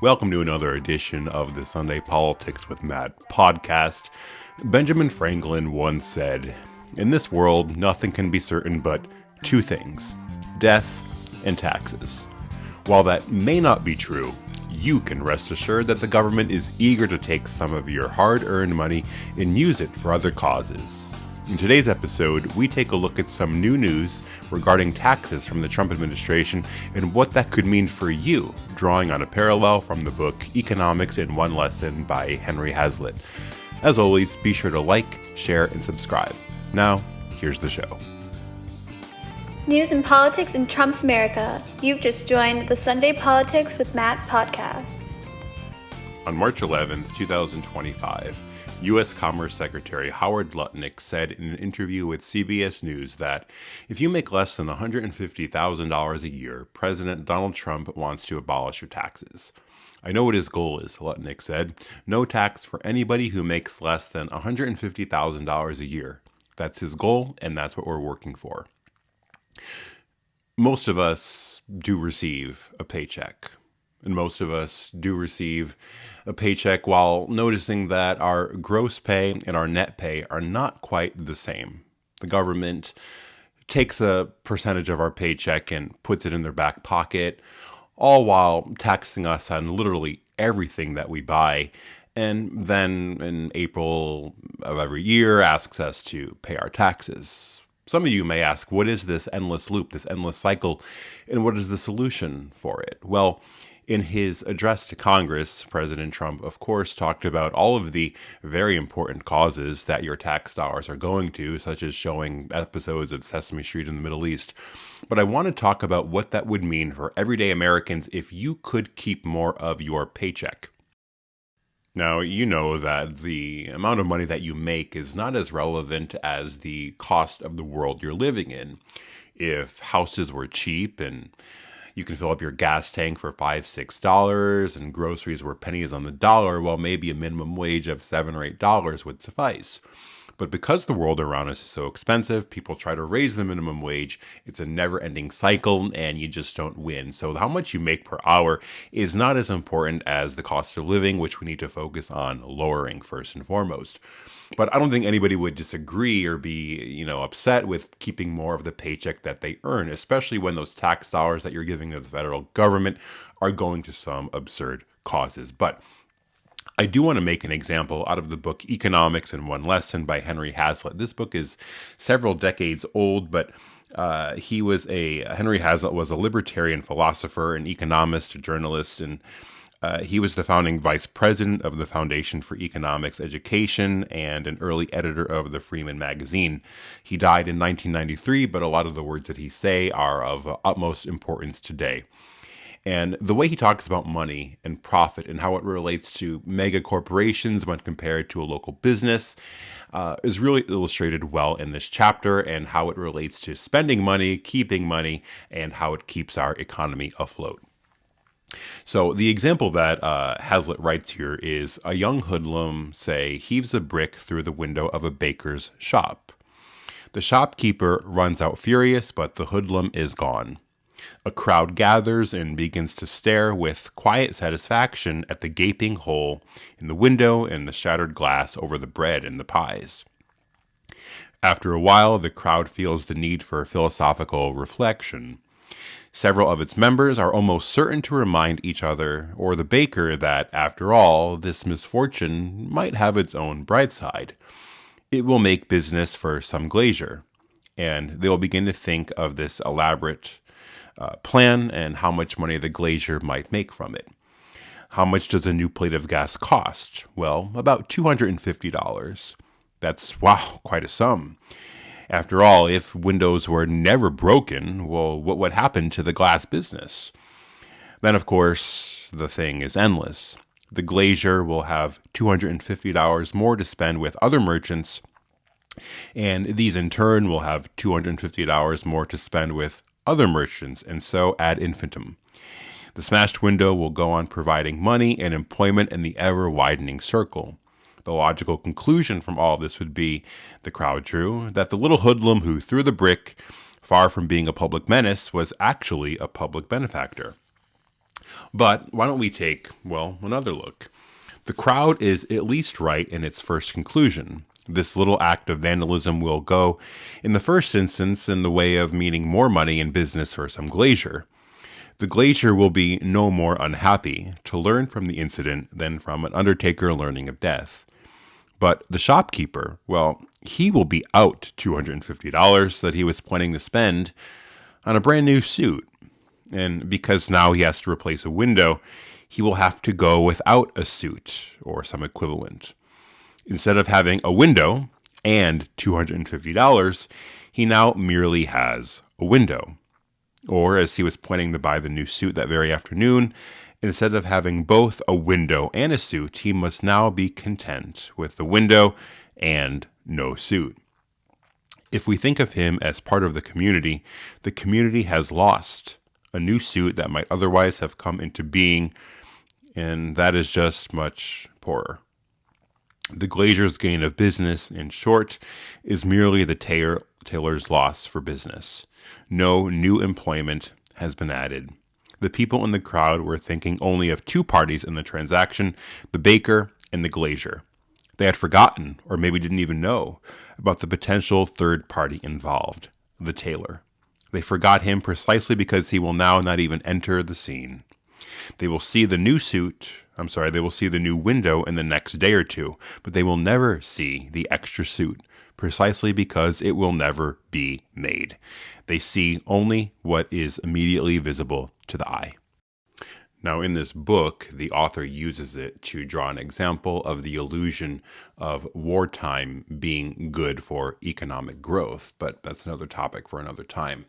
Welcome to another edition of the Sunday Politics with Matt podcast. Benjamin Franklin once said, "In this world, nothing can be certain but two things, death and taxes." While that may not be true, you can rest assured that the government is eager to take some of your hard-earned money and use it for other causes. In today's episode, we take a look at some new news regarding taxes from the Trump administration and what that could mean for you, drawing on a parallel from the book Economics in One Lesson by Henry Hazlitt. As always, be sure to like, share, and subscribe. Now, here's the show. News and politics in Trump's America. You've just joined the Sunday Politics with Matt podcast. On March 11th, 2025, U.S. Commerce Secretary Howard Lutnick said in an interview with CBS News that if you make less than $150,000 a year, President Donald Trump wants to abolish your taxes. "I know what his goal is," Lutnick said. "No tax for anybody who makes less than $150,000 a year. That's his goal, and that's what we're working for." Most of us do receive a paycheck. And most of us do receive a paycheck while noticing that our gross pay and our net pay are not quite the same. The government takes a percentage of our paycheck and puts it in their back pocket, all while taxing us on literally everything that we buy. And then in April of every year asks us to pay our taxes. Some of you may ask, what is this endless loop, this endless cycle, and what is the solution for it? Well, in his address to Congress, President Trump, of course, talked about all of the very important causes that your tax dollars are going to, such as showing episodes of Sesame Street in the Middle East. But I want to talk about what that would mean for everyday Americans if you could keep more of your paycheck. Now, you know that the amount of money that you make is not as relevant as the cost of the world you're living in. If houses were cheap and you can fill up your gas tank for $5, $6 and groceries were pennies on the dollar, well, maybe a minimum wage of $7 or $8 would suffice. But because the world around us is so expensive, people try to raise the minimum wage. It's a never-ending cycle, and you just don't win. So how much you make per hour is not as important as the cost of living, which we need to focus on lowering first and foremost. But I don't think anybody would disagree or be, upset with keeping more of the paycheck that they earn, especially when those tax dollars that you're giving to the federal government are going to some absurd causes. But I do want to make an example out of the book Economics in One Lesson by Henry Hazlitt. This book is several decades old, but Henry Hazlitt was a libertarian philosopher, an economist, a journalist, and he was the founding vice president of the Foundation for Economics Education and an early editor of the Freeman magazine. He died in 1993, but a lot of the words that he say are of utmost importance today. And the way he talks about money and profit and how it relates to mega corporations when compared to a local business is really illustrated well in this chapter, and how it relates to spending money, keeping money, and how it keeps our economy afloat. So the example that Hazlitt writes here is a young hoodlum, say, heaves a brick through the window of a baker's shop. The shopkeeper runs out furious, but the hoodlum is gone. A crowd gathers and begins to stare with quiet satisfaction at the gaping hole in the window and the shattered glass over the bread and the pies. After a while, the crowd feels the need for philosophical reflection. Several of its members are almost certain to remind each other or the baker that, after all, this misfortune might have its own bright side. It will make business for some glazier, and they will begin to think of this elaborate plan and how much money the glazier might make from it. How much does a new plate of gas cost? Well, about $250. That's, wow, quite a sum. After all, if windows were never broken, well, what would happen to the glass business? Then, of course, the thing is endless. The glazier will have $250 more to spend with other merchants, and these in turn will have $250 more to spend with other merchants, and so ad infinitum. The smashed window will go on providing money and employment in the ever-widening circle. The logical conclusion from all of this would be, the crowd drew, that the little hoodlum who threw the brick, far from being a public menace, was actually a public benefactor. But why don't we take, well, another look? The crowd is at least right in its first conclusion. This little act of vandalism will go, in the first instance, in the way of meaning more money in business for some glazier. The glazier will be no more unhappy to learn from the incident than from an undertaker learning of death. But the shopkeeper, well, he will be out $250 that he was planning to spend on a brand new suit. And because now he has to replace a window, he will have to go without a suit or some equivalent. Instead of having a window and $250, he now merely has a window. Or, as he was planning to buy the new suit that very afternoon, instead of having both a window and a suit, he must now be content with the window and no suit. If we think of him as part of the community has lost a new suit that might otherwise have come into being, and that is just much poorer. The glazier's gain of business, in short, is merely the tailor's loss for business. No new employment has been added. The people in the crowd were thinking only of two parties in the transaction, the baker and the glazier. They had forgotten, or maybe didn't even know, about the potential third party involved, the tailor. They forgot him precisely because he will now not even enter the scene. They will see the new window in the next day or two, but they will never see the extra suit, precisely because it will never be made. They see only what is immediately visible to the eye. Now, in this book, the author uses it to draw an example of the illusion of wartime being good for economic growth, but that's another topic for another time.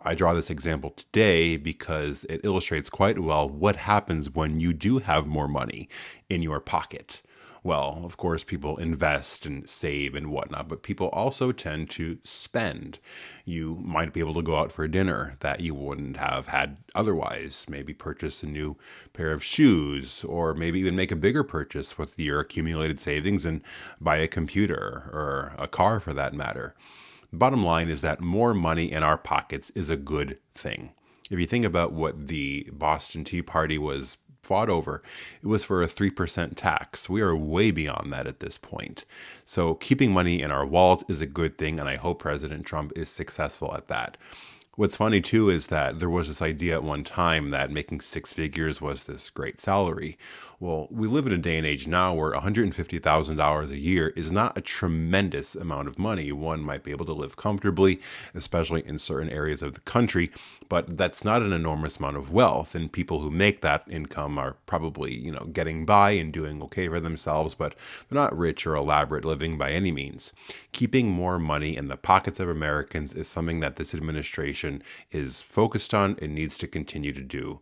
I draw this example today because it illustrates quite well what happens when you do have more money in your pocket. Well, of course, people invest and save and whatnot, but people also tend to spend. You might be able to go out for dinner that you wouldn't have had otherwise, maybe purchase a new pair of shoes, or maybe even make a bigger purchase with your accumulated savings and buy a computer or a car for that matter. The bottom line is that more money in our pockets is a good thing. If you think about what the Boston Tea Party was fought over, it was for a 3% tax. We are way beyond that at this point. So keeping money in our wallet is a good thing, and I hope President Trump is successful at that. What's funny too is that there was this idea at one time that making six figures was this great salary. Well, we live in a day and age now where $150,000 a year is not a tremendous amount of money. One might be able to live comfortably, especially in certain areas of the country, but that's not an enormous amount of wealth. And people who make that income are probably, getting by and doing okay for themselves, but they're not rich or elaborate living by any means. Keeping more money in the pockets of Americans is something that this administration is focused on and needs to continue to do.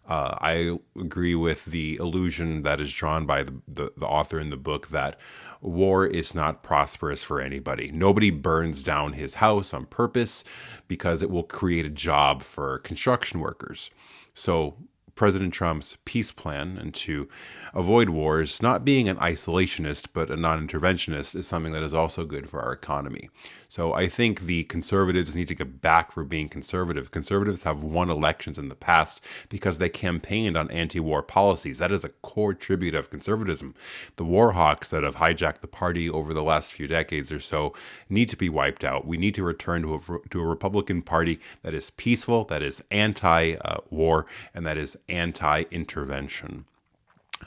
I agree with the illusion that is drawn by the author in the book that war is not prosperous for anybody. Nobody burns down his house on purpose because it will create a job for construction workers. So President Trump's peace plan and to avoid wars, not being an isolationist but a non-interventionist, is something that is also good for our economy. So I think the conservatives need to get back for being conservative. Conservatives have won elections in the past because they campaigned on anti-war policies. That is a core tribute of conservatism. The war hawks that have hijacked the party over the last few decades or so need to be wiped out. We need to return to a Republican Party that is peaceful, that is anti-war, and that is anti-intervention.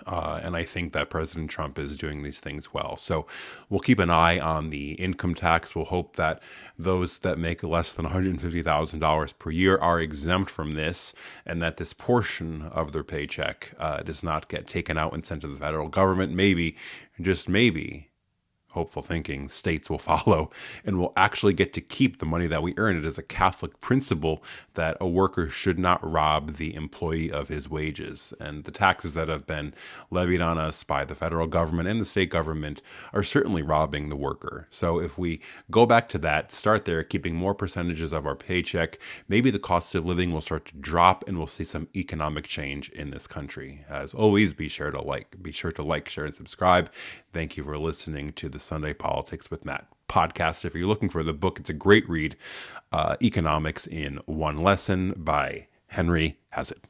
And I think that President Trump is doing these things well. So we'll keep an eye on the income tax. We'll hope that those that make less than $150,000 per year are exempt from this, and that this portion of their paycheck does not get taken out and sent to the federal government. Maybe, just maybe, hopeful thinking, states will follow and will actually get to keep the money that we earn. It is a Catholic principle that a worker should not rob the employee of his wages. And the taxes that have been levied on us by the federal government and the state government are certainly robbing the worker. So if we go back to that, start there, keeping more percentages of our paycheck, maybe the cost of living will start to drop and we'll see some economic change in this country. As always, be sure to like, share, and subscribe. Thank you for listening to the Sunday Politics with Matt podcast. If you're looking for the book, it's a great read, Economics in One Lesson by Henry Hazlitt.